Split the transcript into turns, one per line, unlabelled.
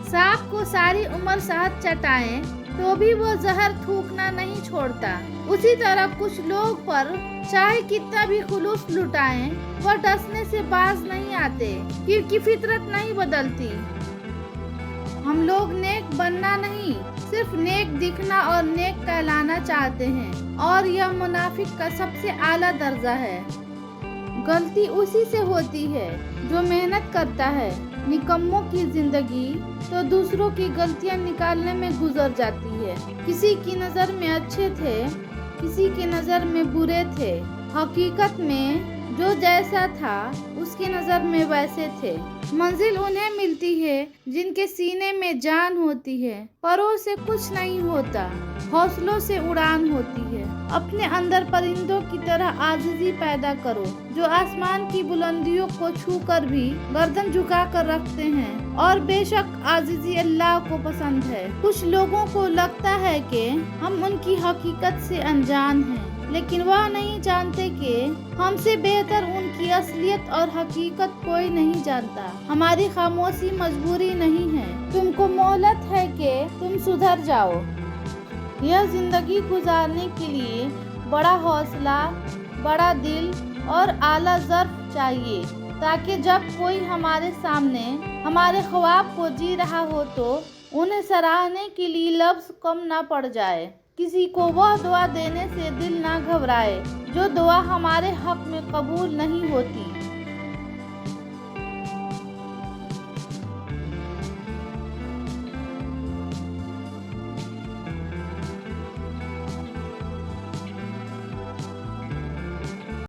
सांप को सारी उम्र शहद चटाएं तो भी वो जहर थूकना नहीं छोड़ता। उसी तरह कुछ लोग पर चाहे कितना भी खुलूस लुटाएं, वो डसने से बाज नहीं आते क्योंकि फितरत नहीं बदलती। हम लोग नेक बनना नहीं, सिर्फ नेक दिखना और नेक कहलाना चाहते हैं, और यह मुनाफिक का सबसे आला दर्जा है। गलती उसी से होती है जो मेहनत करता है। निकम्मों की जिंदगी तो दूसरों की गलतियां निकालने में गुजर जाती है। किसी की नज़र में अच्छे थे, किसी की नज़र में बुरे थे। हकीकत में जो जैसा था उसकी नज़र में वैसे थे। मंजिल उन्हें मिलती है जिनके सीने में जान होती है। परों से कुछ नहीं होता, हौसलों से उड़ान होती है। अपने अंदर परिंदों की तरह आजिज़ी पैदा करो, जो आसमान की बुलंदियों को छूकर भी गर्दन झुका कर रखते हैं। और बेशक आजिज़ी अल्लाह को पसंद है। कुछ लोगों को लगता है कि हम उनकी हकीकत से अनजान हैं, लेकिन वह नहीं जानते कि हमसे बेहतर उनकी असलियत और हकीकत कोई नहीं जानता। हमारी खामोशी मजबूरी नहीं है, तुमको मोहलत है कि तुम सुधर जाओ। यह जिंदगी गुजारने के लिए बड़ा हौसला, बड़ा दिल और आला ज़र्फ चाहिए, ताकि जब कोई हमारे सामने हमारे ख्वाब को जी रहा हो तो उन्हें सराहने के लिए लफ्ज़ कम ना पड़ जाए। किसी को वह दुआ देने से दिल ना घबराए जो दुआ हमारे हक में कबूल नहीं होती।